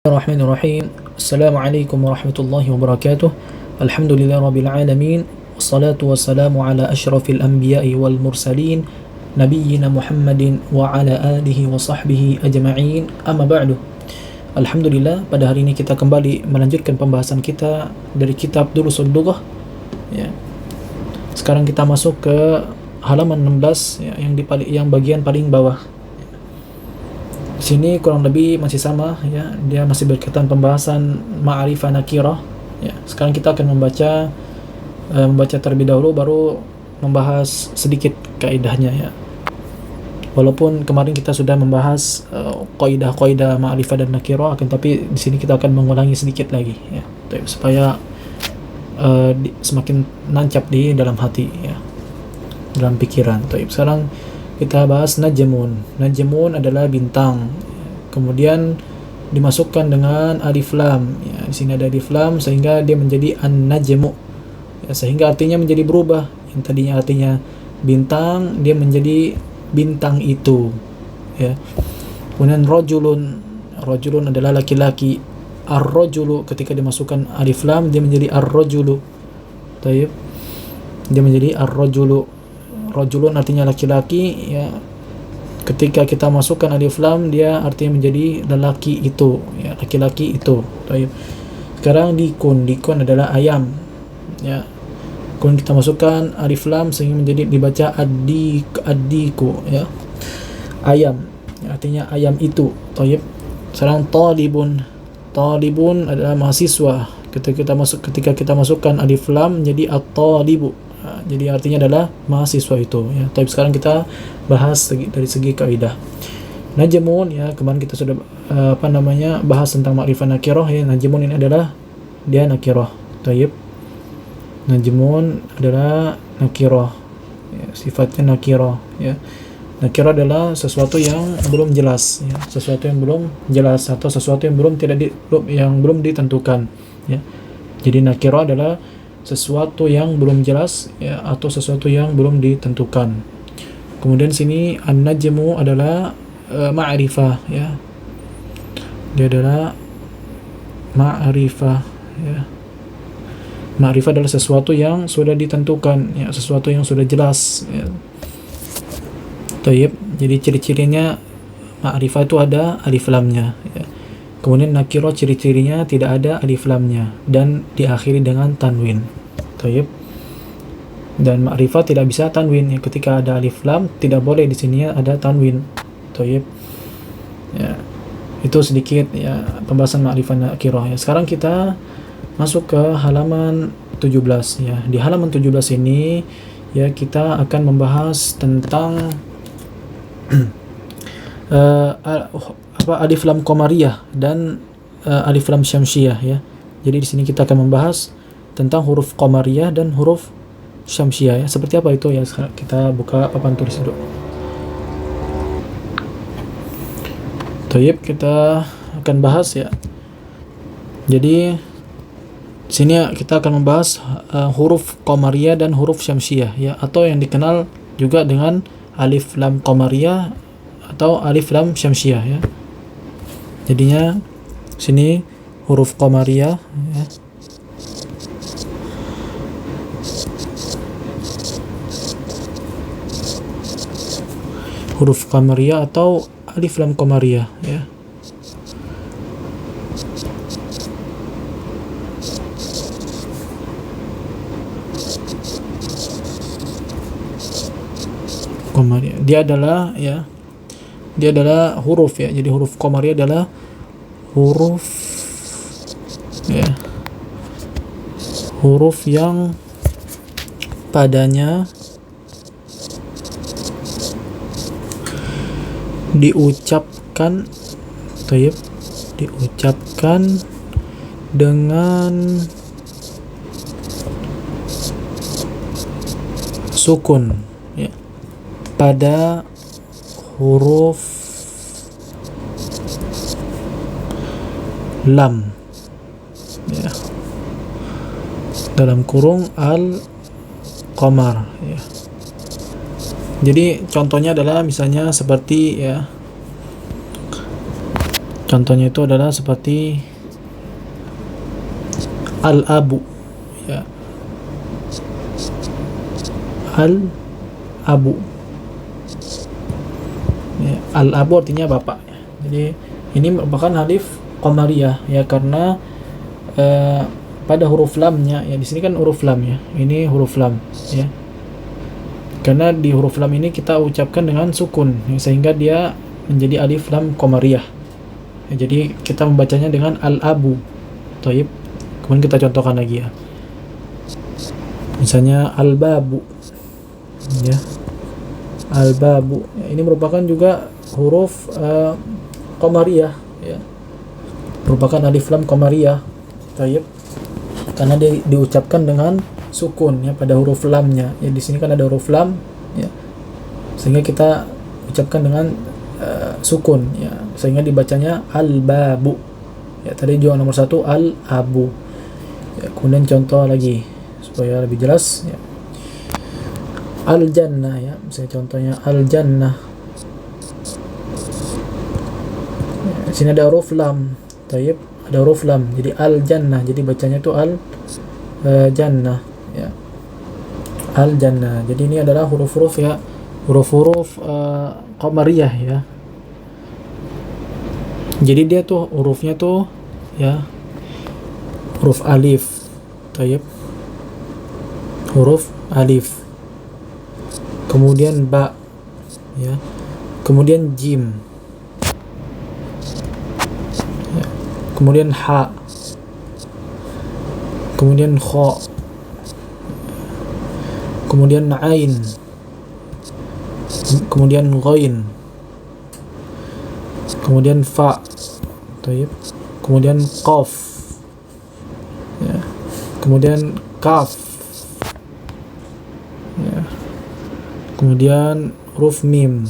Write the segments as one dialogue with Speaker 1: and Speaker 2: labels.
Speaker 1: Bismillahirrahmanirrahim. Assalamualaikum warahmatullahi wabarakatuh. Alhamdulillah rabbil alamin. Wassalatu wassalamu ala asyrafil anbiya'i wal mursalin nabiyyina Muhammadin wa ala alihi wa sahbihi ajma'in. Amma ba'du. Alhamdulillah, pada hari ini kita kembali melanjutkan pembahasan kita dari kitab Durusul Lughah. Ya. Sekarang kita masuk ke halaman 16 ya, yang bagian paling bawah. Sini kurang lebih masih sama ya, dia masih berkaitan pembahasan ma'rifah nakirah ya. Sekarang kita akan membaca terlebih dahulu baru membahas sedikit kaidahnya ya. Walaupun kemarin kita sudah membahas kaidah-kaidah ma'rifah dan nakirah, akan tapi di sini kita akan mengulangi sedikit lagi ya, supaya semakin nancap di dalam hati ya, dalam pikiran. Sekarang kita bahas najmun. Najmun adalah bintang. Kemudian dimasukkan dengan alif lam. Ya, di sini ada alif lam sehingga dia menjadi an-najmu. Ya, sehingga artinya menjadi berubah. Yang tadinya artinya bintang, dia menjadi bintang itu. Ya. Kemudian rajulun. Rajulun adalah laki-laki. Ar-rajulu ketika dimasukkan alif lam dia menjadi ar-rajulu. Taib. Dia menjadi ar-rajulu. Rajulun artinya laki-laki ya. Ketika kita masukkan alif lam dia artinya menjadi lelaki itu ya, laki-laki itu. Baik. Sekarang dikun. Dikun adalah ayam ya. Kemudian kita masukkan alif lam sehingga menjadi dibaca addiku ya. Ayam ya, artinya ayam itu. Baik. Sekarang talibun. Talibun adalah mahasiswa. Ketika kita masukkan alif lam menjadi at-talibu. Jadi artinya adalah mahasiswa itu ya. Tapi sekarang kita bahas dari segi kaidah. Najmun ya, kemarin kita sudah bahas tentang ma'rifah nakirah ya. Najmun ini adalah dia nakirah. Taib. Najmun adalah nakirah ya, sifatnya nakirah ya. Nakirah adalah sesuatu yang belum jelas ya, sesuatu yang belum jelas atau sesuatu yang belum ditentukan ya. Jadi nakirah adalah sesuatu yang belum jelas ya, atau sesuatu yang belum ditentukan. Kemudian sini an-najmu adalah ma'rifah ya. Dia adalah ma'rifah ya. Ma'rifah adalah sesuatu yang sudah ditentukan ya, sesuatu yang sudah jelas ya. Taib. Jadi ciri-cirinya ma'rifah itu ada alif lamnya ya. Kemudian nakirah ciri-cirinya tidak ada alif lamnya dan diakhiri dengan tanwin. Taib. Dan ma'rifah tidak bisa tanwin ya, ketika ada alif lam tidak boleh di sini ada tanwin. Taib. Ya. Itu sedikit ya pembahasan ma'rifah nakirah ya. Sekarang kita masuk ke halaman 17 ya. Di halaman 17 ini ya kita akan membahas tentang alif lam qamariyah dan alif lam syamsiyah ya. Jadi di sini kita akan membahas tentang huruf qamariyah dan huruf syamsiyah ya. Seperti apa itu ya? Sekarang kita buka papan tulis dulu. Taib, kita akan bahas ya. Jadi di sini kita akan membahas huruf qamariyah dan huruf syamsiyah ya, atau yang dikenal juga dengan alif lam qamariyah atau alif lam syamsiyah ya. Jadinya sini huruf qamariyah ya. Huruf qamariyah atau alif lam qamariyah ya. Qamariyah. Dia adalah huruf ya. Jadi huruf qamariyah adalah huruf ya, huruf yang padanya diucapkan dengan sukun ya, pada huruf lam ya, dalam kurung al-qamar ya. Jadi contohnya adalah misalnya seperti ya, Contohnya itu adalah seperti al-abu, ya. Al-abu, ya. Al-abu artinya bapak, ya. Jadi ini merupakan alif qamariyah, ya, karena pada huruf lamnya, ya, di sini kan huruf lam, ya, ini huruf lam, ya, karena di huruf lam ini kita ucapkan dengan sukun, ya, sehingga dia menjadi alif lam qamariyah, ya, jadi kita membacanya dengan al-abu. Thayyib. Kemudian kita contohkan lagi, ya, misalnya al-babu, ya, al-babu, ya, ini merupakan juga huruf qamariyah, ya, merupakan alif lam qamariyah. Thayyib. Karena dia diucapkan dengan sukun, ya, pada huruf lamnya, ya, di sini kan ada huruf lam, ya, sehingga kita ucapkan dengan sukun, ya, sehingga dibacanya al-babu, ya. Tadi juga nomor 1 al-abu, ya. Kemudian contoh lagi supaya lebih jelas, ya, al-jannah, ya, misalnya contohnya al-jannah, ya, di sini ada huruf lam. Thayyib. Ada huruf lam, jadi al-jannah, jadi bacanya itu al-jannah, ya, al-jannah. Jadi ini adalah huruf-huruf, ya, huruf-huruf qamariyah, ya. Jadi dia tuh hurufnya tuh, ya, huruf alif. Thayyib. Huruf alif, kemudian ba, ya, kemudian jim, ya, kemudian ha, kemudian kha, kemudian ain, kemudian ghain, kemudian fa. Thayyib. Kemudian qaf, ya, kemudian kaf, ya, kemudian huruf mim.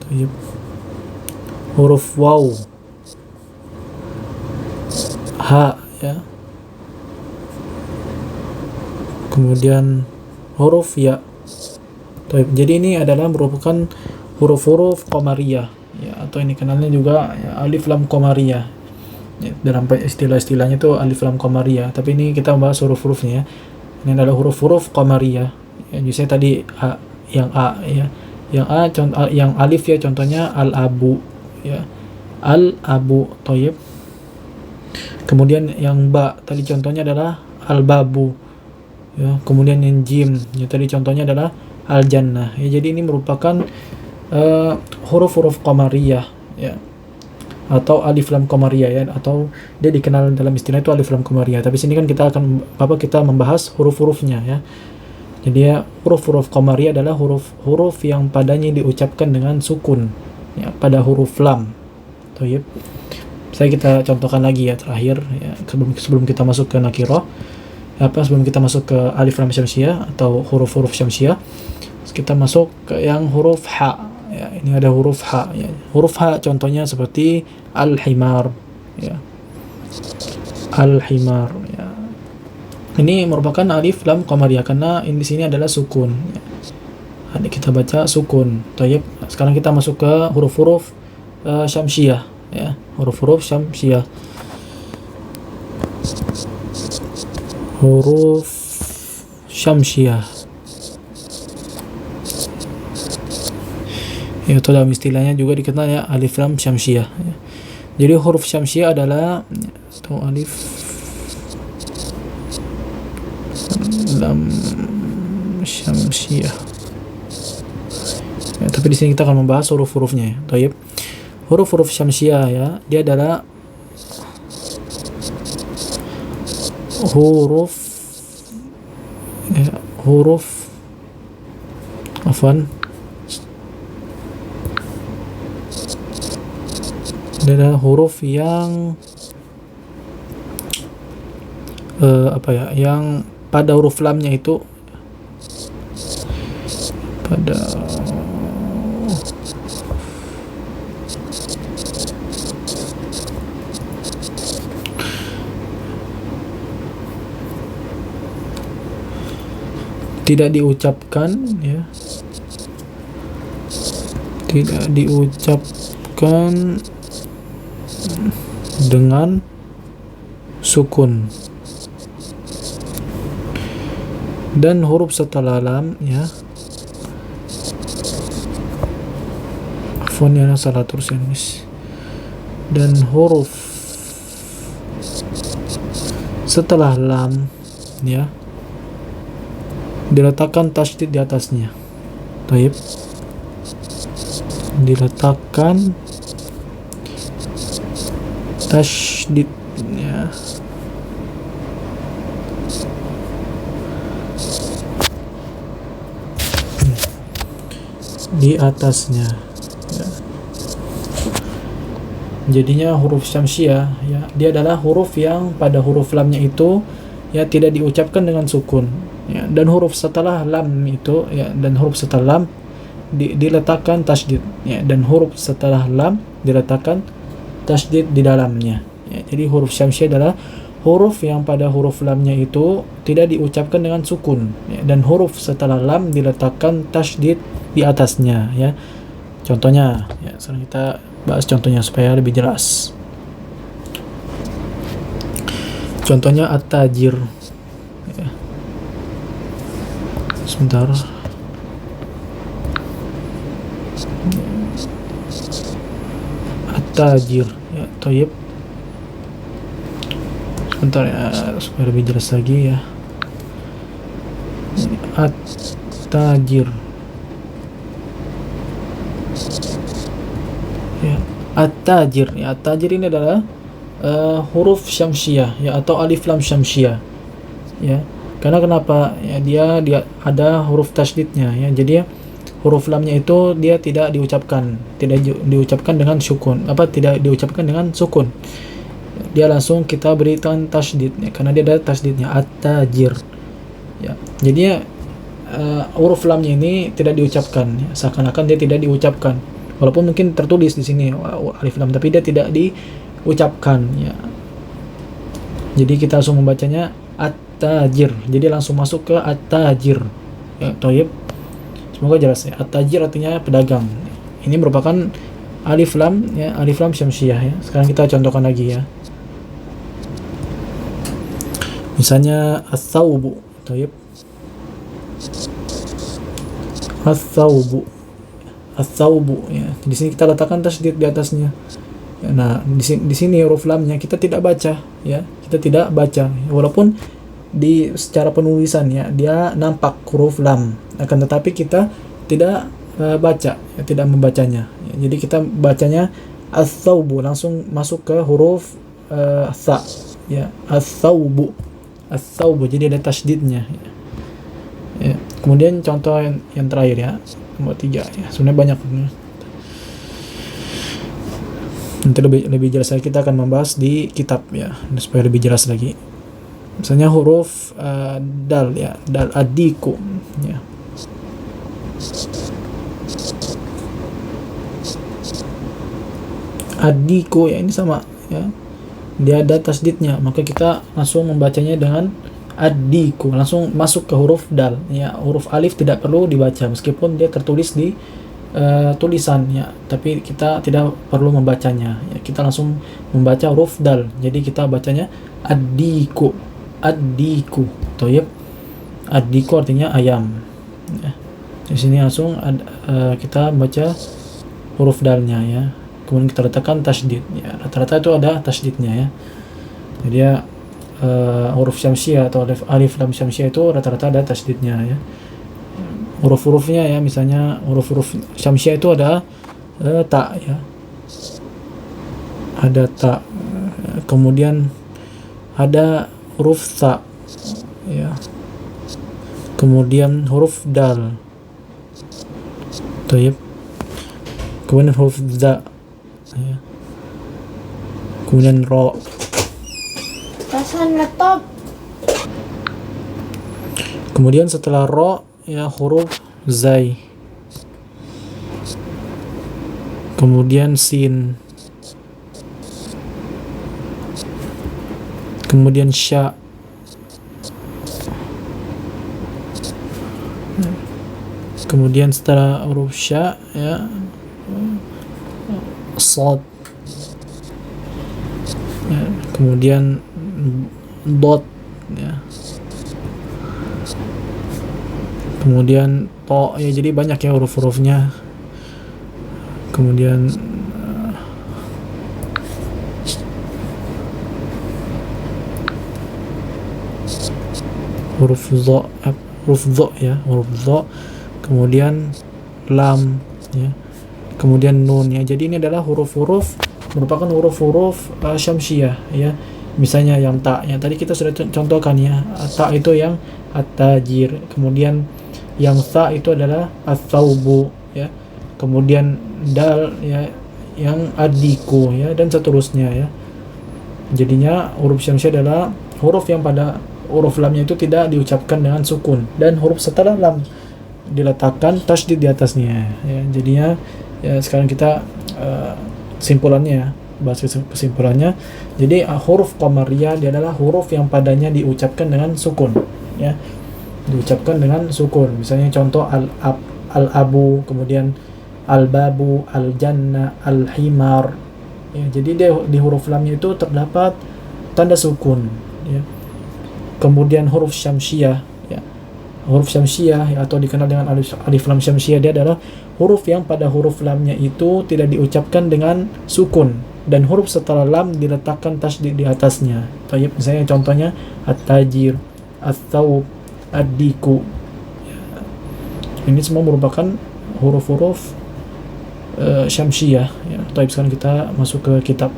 Speaker 1: Thayyib. Huruf waw, ha, ya, kemudian huruf ya. Thayyib. Jadi ini adalah merupakan huruf-huruf qamariyah, ya, atau ini kenalnya juga, ya, alif lam qamariyah, ya, dalam istilah-istilahnya itu alif lam qamariyah, tapi ini kita membahas huruf-hurufnya, ya. Ini adalah huruf-huruf qamariyah, ya. Misalnya tadi a, yang a, ya, yang alif, ya, contohnya al-abu, ya, al-abu. Thayyib. Kemudian yang ba tadi contohnya adalah al-babu, ya. Kemudian yang jim, ya, tadi contohnya adalah al-jannah, ya. Jadi ini merupakan huruf-huruf qamariyah, ya, atau alif lam qamariyah, ya, atau dia dikenal dalam istilah itu alif lam qamariyah. Tapi sini kan kita akan kita membahas huruf-hurufnya, ya. Jadi, ya, huruf-huruf qamariyah adalah huruf-huruf yang padanya diucapkan dengan sukun, ya, pada huruf lam. Thayyib. Saya kita contohkan lagi, ya, terakhir, ya, sebelum kita masuk ke nakirah, sebelum kita masuk ke alif lam syamsiyah atau huruf-huruf syamsiyah, kita masuk ke yang huruf ha, ya. Ini ada huruf ha, ya. Huruf ha contohnya seperti al-himar, ya, al-himar, ya. Ini merupakan alif lam qamariyah karena di sini adalah sukun, ya. Ini kita baca sukun. Thayyib. Sekarang kita masuk ke huruf-huruf syamsiyah, ya, huruf-huruf syamsiyah. Huruf syamsiyah, ya, itu dalam istilahnya juga dikenal, ya, alif lam syamsiyah, ya. Jadi huruf syamsiyah adalah itu alif lam syamsiyah, ya, tapi di sini kita akan membahas huruf-hurufnya, ya. Thayyib. Huruf-huruf syamsiyah, ya, dia adalah huruf, ya, huruf afwan adalah huruf yang yang pada huruf lamnya itu pada tidak diucapkan, ya, tidak diucapkan dengan sukun. Dan huruf setelah lam ya, afwan ya, salah terus ya Miss. Dan huruf setelah lam ya diletakkan tasydid di atasnya. Baik, diletakkan tasydid ya, di atasnya ya. Jadinya huruf syamsiah ya, dia adalah huruf yang pada huruf lamnya itu ya tidak diucapkan dengan sukun ya, dan huruf setelah lam itu ya, dan huruf setelah lam diletakkan tasydid ya, dan huruf setelah lam diletakkan tasydid di dalamnya ya. Jadi huruf syamsiah adalah huruf yang pada huruf lamnya itu tidak diucapkan dengan sukun ya, dan huruf setelah lam diletakkan tasydid di atasnya ya. Contohnya ya, sekarang kita bahas contohnya supaya lebih jelas. Contohnya at-tajir ya. Sebentar. At-tajir ya, thayyib. Sebentar ya, supaya lebih jelas lagi ya. At-tajir ya, at-tajir ya, at-tajir ini adalah huruf syamsiah ya, atau alif lam syamsiah ya. Karena kenapa ya, dia ada huruf tasydidnya ya, jadi huruf lamnya itu dia tidak diucapkan dengan sukun, tidak diucapkan dengan sukun, dia langsung kita berikan tasydid ya, karena dia ada tasydidnya, at-tajir ya. Jadi huruf lamnya ini tidak diucapkan ya, seakan-akan dia tidak diucapkan, walaupun mungkin tertulis di sini alif lam, tapi dia tidak diucapkan ya. Jadi kita langsung membacanya at-tajir, jadi langsung masuk ke at-tajir ya, thayyib. Semoga jelas ya. At-tajir artinya pedagang. Ini merupakan alif lam ya, alif lam syamsiah ya. Sekarang kita contohkan lagi ya. Misalnya ats-tsaubu, thayyib. Ats-tsaubu. Ats-tsaubu ya. Di sini kita letakkan tasydid di atasnya. Ya, nah, di sini huruf lamnya kita tidak baca ya. Kita tidak baca walaupun di secara penulisan ya dia nampak huruf lam, akan tetapi kita tidak baca ya, tidak membacanya ya. Jadi kita bacanya ats-tsaubu, langsung masuk ke huruf tha ya, ats-tsaubu, ats-tsaubu, jadi ada tasydidnya ya. Ya. Kemudian contoh yang terakhir ya, nomor 3 ya, sebenarnya banyak. Nanti lebih jelas lagi kita akan membahas di kitab ya, supaya lebih jelas lagi. Misalnya huruf dal ya, dal, adiku ya. Adiku ya, ini sama ya, dia ada tasydidnya, maka kita langsung membacanya dengan adiku, langsung masuk ke huruf dal ya. Huruf alif tidak perlu dibaca meskipun dia tertulis di tulisan ya, tapi kita tidak perlu membacanya ya, kita langsung membaca huruf dal, jadi kita bacanya adiku, adiku, thayyib. Adiku artinya ayam ya. Di sini langsung kita baca huruf dalnya ya, kemudian kita letakkan tasydid ya, rata-rata itu ada tasydidnya ya. Jadi ya huruf syamsiah atau alif lam syamsiah itu rata-rata ada tasydidnya ya. Huruf-hurufnya ya, misalnya huruf-huruf syamsiah itu ada ta ya, ada ta, kemudian ada huruf tha ya, kemudian huruf dal, thayyib, kemudian huruf za ya, kemudian ro.
Speaker 2: Pasan laptop.
Speaker 1: Kemudian setelah ro ya, huruf zai, kemudian sin, kemudian sya, kemudian setelah huruf sya ya, sad, ya. Kemudian dot, ya. Kemudian to, ya, jadi banyak ya huruf-hurufnya. Kemudian huruf dha, ya, huruf dha, kemudian lam, ya, kemudian nun, ya. Jadi ini adalah huruf-huruf, merupakan huruf-huruf syamsiyah, ya. Misalnya yang ta, ya, tadi kita sudah contohkan, ya. Ta itu yang at-tajir, kemudian yang tha itu adalah at-thawbu, ya. Kemudian dal, ya, yang ad-diku, ya, dan seterusnya, ya. Jadinya huruf syamsiyah adalah huruf yang pada huruf lamnya itu tidak diucapkan dengan sukun, dan huruf setelah lam diletakkan tasydid di atasnya, ya. Jadinya, ya, sekarang kita kesimpulannya, bahas kesimpulannya. Jadi huruf qamariyah dia adalah huruf yang padanya diucapkan dengan sukun, ya, diucapkan dengan sukun. Misalnya contoh al-abu, kemudian al-babu, al-jannah, al-himar, ya. Jadi dia di huruf lamnya itu terdapat tanda sukun, ya. Kemudian huruf syamsiyah, ya. Huruf syamsiyah, ya, atau dikenal dengan alif lam syamsiyah, dia adalah huruf yang pada huruf lamnya itu tidak diucapkan dengan sukun, dan huruf setelah lam diletakkan tasydid di atasnya. Misalnya contohnya at-tajir, at-thawb, ad-diku, ya. Ini semua merupakan huruf-huruf syamsiyah, ya. Sekarang kita masuk ke kitab.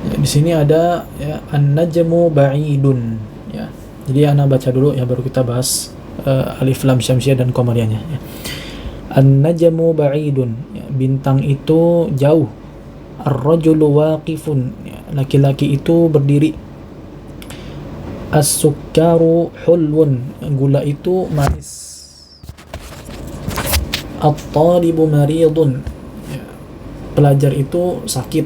Speaker 1: Ya, di sini ada, ya, an-najmu ba'idun, ya. Jadi ana baca dulu, ya, baru kita bahas alif lam syamsiyah dan qamariyahnya, ya. An-najmu ba'idun, ya, bintang itu jauh. Ar-rajulu waqifun, ya, laki-laki itu berdiri. As-sukkaru hulwun, gula itu manis. At-talibu maridun, ya, pelajar itu sakit.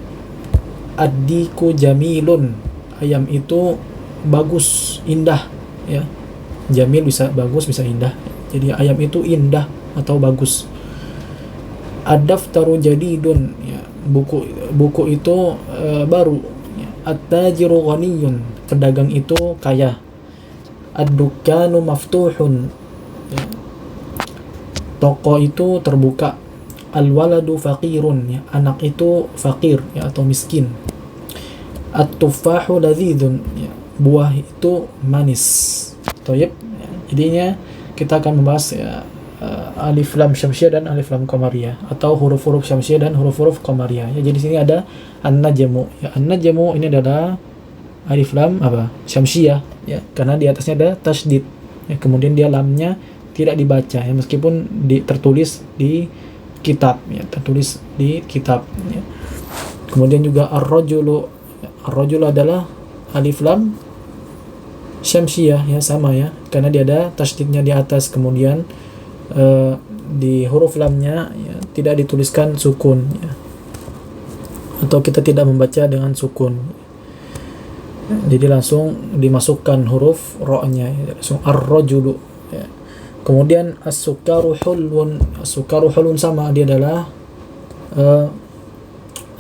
Speaker 1: Ad-diku jamilun, ayam itu bagus, indah, ya. Jamil bisa bagus, bisa indah. Jadi ayam itu indah atau bagus. Ad-daftaru jadidun, ya, buku itu baru, ya. At-tajiru ghaniyun, pedagang itu kaya. Ad-dukkanu maftuhun, ya, toko itu terbuka. Al-waladu faqirun, ya, anak itu fakir, ya, atau miskin. At-tuffahu ladzidun, ya, buah itu manis. Toyib, ya. Jadinya kita akan membahas, ya, alif lam syamsiyah dan alif lam qamariyah, atau huruf-huruf syamsiyah dan huruf-huruf qamariyah, ya. Jadi sini ada an-najmu, ya. An-najmu ini adalah alif lam apa? Syamsiyah, ya, karena di atasnya ada tasydid, ya. Kemudian dia lamnya tidak dibaca, ya, meskipun tertulis di kitab, ya, tertulis di kitab, ya. Kemudian juga ar-rajulu, ya, ar-rajulu adalah alif lam syamsiyah, ya, sama, ya, karena dia ada tasydidnya di atas. Kemudian di huruf lamnya, ya, tidak dituliskan sukun, ya, atau kita tidak membaca dengan sukun, jadi langsung dimasukkan huruf ro-nya, ya, langsung ar-rajulu, ya. Kemudian as-sukkaru hulwun, as-sukkaru hulwun sama, dia adalah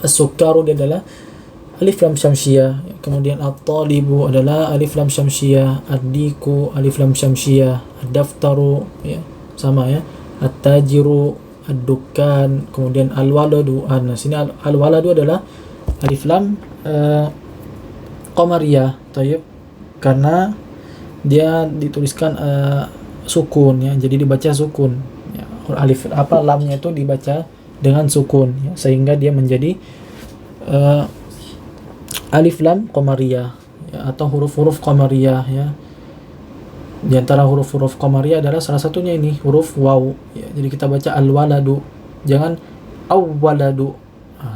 Speaker 1: as-sukkaru dia adalah alif lam syamsiyah, ya. Kemudian at-talibu adalah alif lam syamsiyah, ad-diku alif lam syamsiyah, ad-daftaru, ya, sama, ya, at-tajiru, ad-dukkan, kemudian al-waladu. Nah, sini al-waladu adalah alif lam qamariyah, tayyib, karena dia dituliskan sukun, ya, jadi dibaca sukun, ya. Alif lamnya itu dibaca dengan sukun, ya, sehingga dia menjadi alif lam qamariyah, ya, atau huruf-huruf qamariyah, ya. Di antara huruf-huruf qamariyah adalah salah satunya ini huruf waw, ya. Jadi kita baca al-waladu, jangan awwaladu,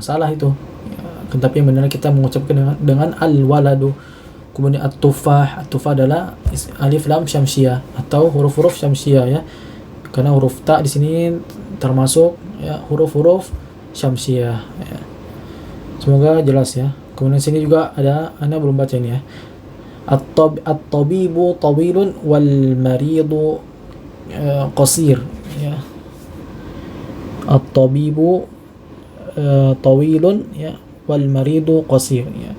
Speaker 1: salah itu, ya. Tetapi yang benar kita mengucapkan dengan al-waladu. Kemudian at-tufah, at-tufah adalah alif lam syamsiyah atau huruf-huruf syamsiyah, ya, karena huruf ta di sini termasuk, ya, huruf-huruf syamsiyah, ya. Semoga jelas, ya. Kemudian sini juga ada, Anda belum baca ini, ya. At-tabibu tawilun wal maridu qasir, ya. At-tabibu tawilun, ya, wal maridu qasir, ya.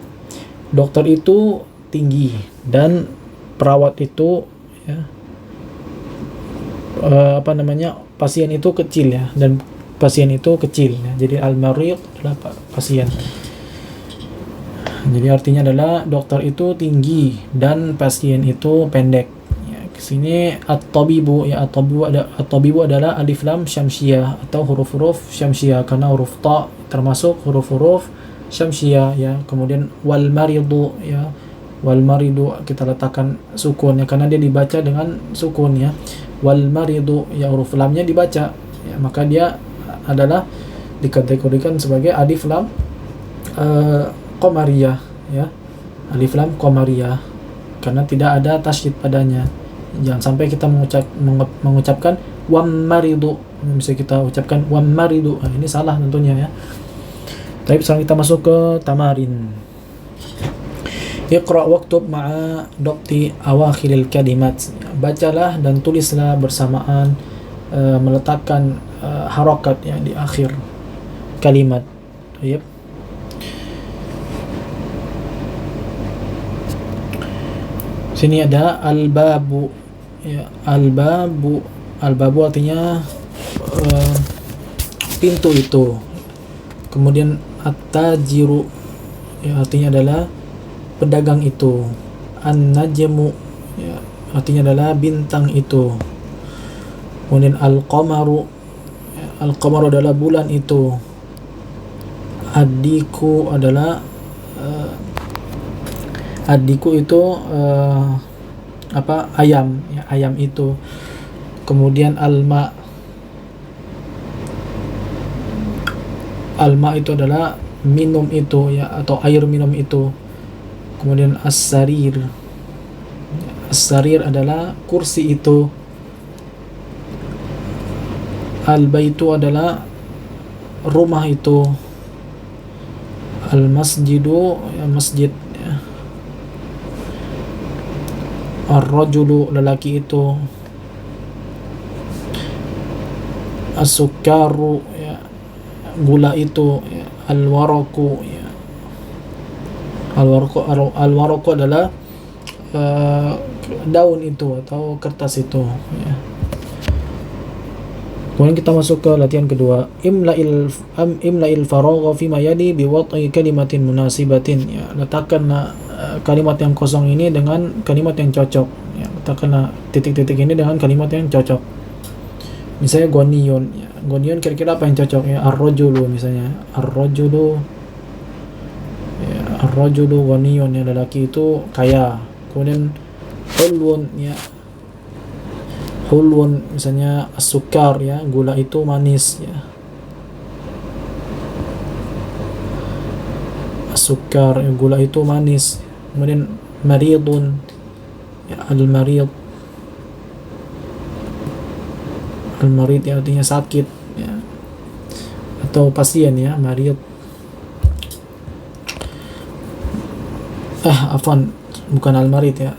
Speaker 1: Dokter itu tinggi dan perawat itu, ya, pasien itu kecil, ya, dan pasien itu kecil, ya. Jadi al-marid adalah pasien. Jadi artinya adalah dokter itu tinggi dan pasien itu pendek. Ya, kesini at-tabibu, ya, at-tabibu adalah alif lam syamsiyah atau huruf-huruf syamsiyah, karena huruf ta termasuk huruf-huruf syamsiyah, ya. Kemudian wal maridu, ya, wal maridu kita letakkan sukun, ya, karena dia dibaca dengan sukun, ya. Wal maridu, ya, huruf lamnya dibaca, ya, maka dia adalah dikategorikan sebagai alif lam qamariyah, ya, alif lam qamariyah, karena tidak ada tasydid padanya. Jangan sampai kita mengucapkan wam maridu, bisa kita ucapkan wam maridu, nah, ini salah tentunya, ya. Tapi sekarang kita masuk ke tamarin. Iqra waktub ma'a dhabti awakhiril kalimat, bacalah dan tulislah bersamaan meletakkan harakat, ya, di akhir kalimat. Baik. Sini ada al-babu, ya, al-babu artinya pintu itu. Kemudian at-tajiru, ya, artinya adalah pedagang itu. An-najmu, ya, artinya adalah bintang itu. Kemudian al-qamaru, ya, al-qamaru adalah bulan itu. Ad-diku adalah ad-diku itu ayam, ya, ayam itu. Kemudian alma itu adalah minum itu, ya, atau air minum itu. Kemudian as-sarir adalah kursi itu. Al-baitu adalah rumah itu. Al-masjidu, ya, masjid, ya. Ar-rajulu, lelaki itu. As-sukaru, ya, gula itu, ya. Al-waraku, ya. Al-waraku adalah daun itu atau kertas itu, ya. Kemudian kita masuk ke latihan kedua. Imla'il faragha fima yali biwad'i kalimatin munasibatin, ya. Letakkanlah kalimat yang kosong ini dengan kalimat yang cocok, ya. Letakkanlah titik-titik ini dengan kalimat yang cocok. Misalnya goniyun, ya. Goniyun kira-kira apa yang cocok, ya? Ar-rajulu misalnya. Ar-rajulu, ya, ar-rajulu goniyun, ya, lelaki itu kaya. Kemudian hulwun, ya, hulwun misalnya as-sukar, ya, gula itu manis, ya. As-sukar, ya, gula itu manis. Kemudian maridun, ya, al-marid, al-marid, ya, artinya sakit, ya, atau pasien, ya, marid. Afwan, bukan al-marid, ya.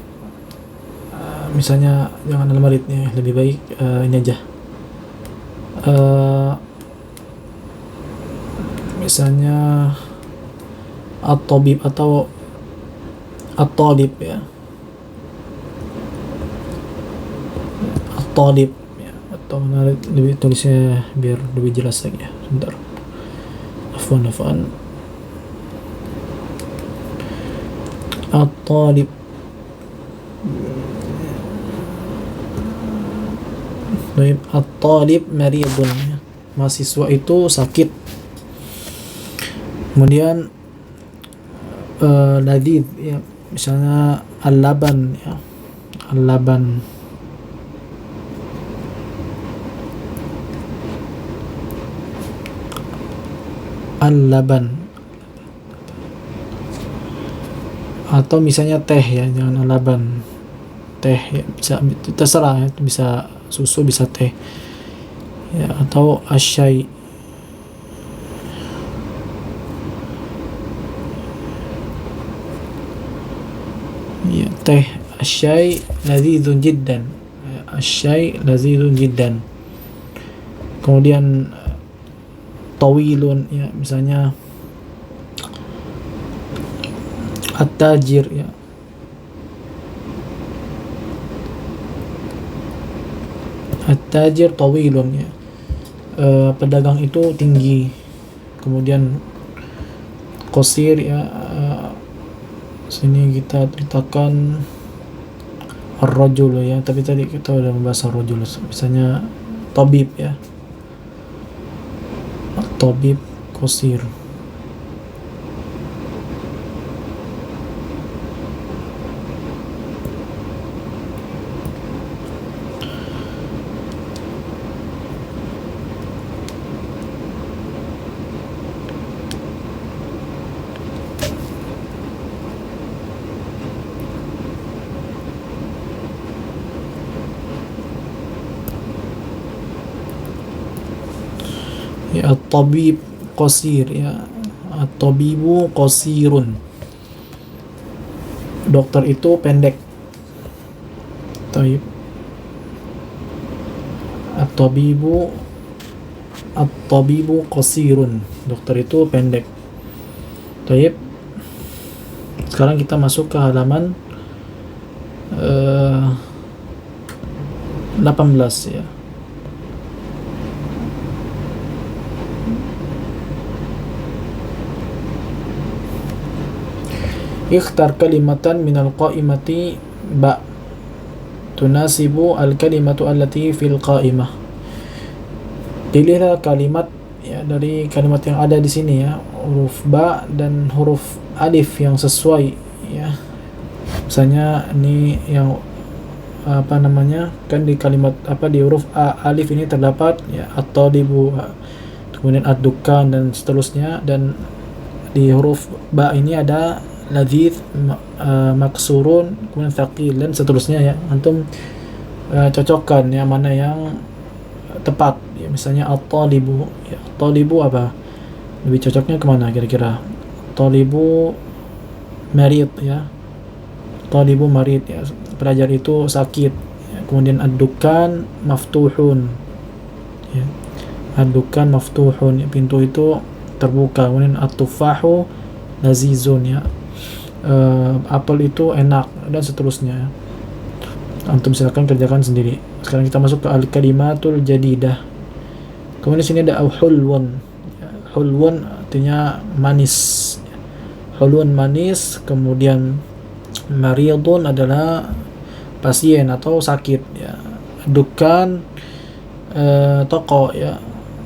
Speaker 1: Misalnya jangan al-marid, ya, lebih baik ini aja. Misalnya at-tabib atau at-talib, ya. At-talib, ya, atau lebih tulisnya biar lebih jelas lagi, ya. Sebentar. Afwan. At-talib. At-talib maridun, ya. Mahasiswa itu sakit. Kemudian ladid, ya, misalnya al-laban, ya, al-laban. Al-laban. Atau misalnya teh, ya, jangan al-laban. Teh, ya, bisa terserah, ya, bisa susu, bisa teh, ya, atau asyai, ya. teh asyai ladzizun jiddan, asyai ladzizun jiddan. Kemudian tawilun ya, misalnya at-tajir ya, at-tajir tawilun ya, pedagang itu tinggi. Kemudian qasir ya, sini kita ceritakan ar-rajul ya, tapi tadi kita udah membahas ar-rajul. Misalnya tabib ya, tabib qasir. Ya, at-tabib qasir ya, at-tabibu qasirun, dokter itu pendek. Taib, at-tabibu qasirun, dokter itu pendek. Taib, sekarang kita masuk ke halaman 18 ya. Ikhtar kalimatan minal qa'imati ba tunasibu al-kalimatu allati fil qa'imah. Pilihlah kalimat ya dari kalimat yang ada di sini ya, huruf ba dan huruf alif yang sesuai ya. Misalnya ini yang apa namanya, kan di kalimat apa, di huruf alif ini terdapat ya at-talibu, kemudian ad-dukkan dan seterusnya, dan di huruf ba ini ada ladzi, maksurun, kemudian thaqil dan seterusnya ya. Antum cocokkan ya mana yang tepat ya. Misalnya at-talibu ya, at-talibu apa, lebih cocoknya kemana kira-kira? Talibu marid ya, talibu marid ya, pelajar itu sakit ya. Kemudian ad-dukkan maftuhun ya, ad-dukkan maftuhun ya, pintu itu terbuka. Kemudian at-tufahu lazizun ya, apel itu enak dan seterusnya. Antum silakan kerjakan sendiri. Sekarang kita masuk ke al-kalimatul jadidah. Kemudian di sini ada hulwun. Hulwun artinya manis. Hulwun manis. Kemudian maridun adalah pasien atau sakit ya. Dukan toko ya,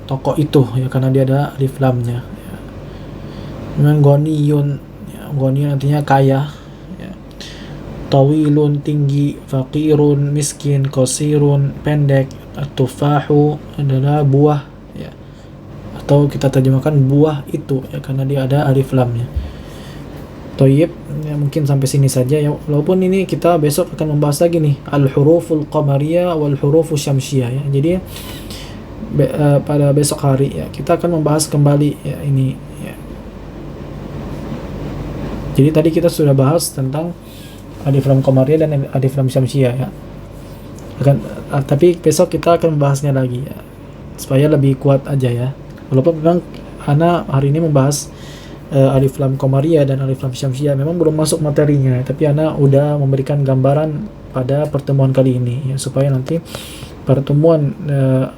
Speaker 1: toko itu ya, karena dia ada alif lamnya ya. Kemudian ghaniyun, ghaniyun artinya kaya ya. Tawilun tinggi, faqirun miskin, qasirun pendek, at-tufahu adalah buah ya, atau kita terjemahkan buah itu ya, karena dia ada alif lamnya. Thayyib ya, mungkin sampai sini saja ya, walaupun ini kita besok akan membahas lagi nih al-huruful qamariyah wal hurufus syamsiyah ya. Jadi pada besok hari ya kita akan membahas kembali ya ini ya. Jadi tadi kita sudah bahas tentang alif lam qamariyah dan alif lam syamsiyah ya. Tapi besok kita akan membahasnya lagi ya, supaya lebih kuat aja ya. Walaupun memang ana hari ini membahas alif lam qamariyah dan alif lam syamsiyah, memang belum masuk materinya, tapi ana udah memberikan gambaran pada pertemuan kali ini ya, supaya nanti pertemuan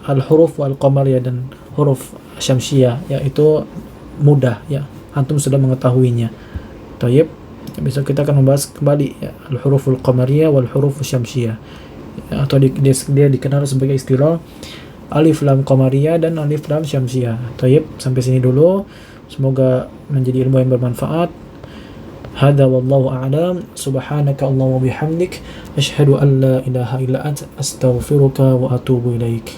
Speaker 1: al-huruf wal qamariyah dan huruf syamsiyah ya itu mudah ya, antum sudah mengetahuinya. Tayyib, besok kita akan membahas kembali ya, al-huruful qamariyah wal huruf syamsiyah ya, atau dia dikenal sebagai istilah alif lam qamariyah dan alif lam syamsiyah. Tayyib, sampai sini dulu. Semoga menjadi ilmu yang bermanfaat. Hadza wallahu a'lam. Subhanaka Allahumma bihamdik, asyhadu an la ilaha illa anta, astaghfiruka wa atubu ilaik.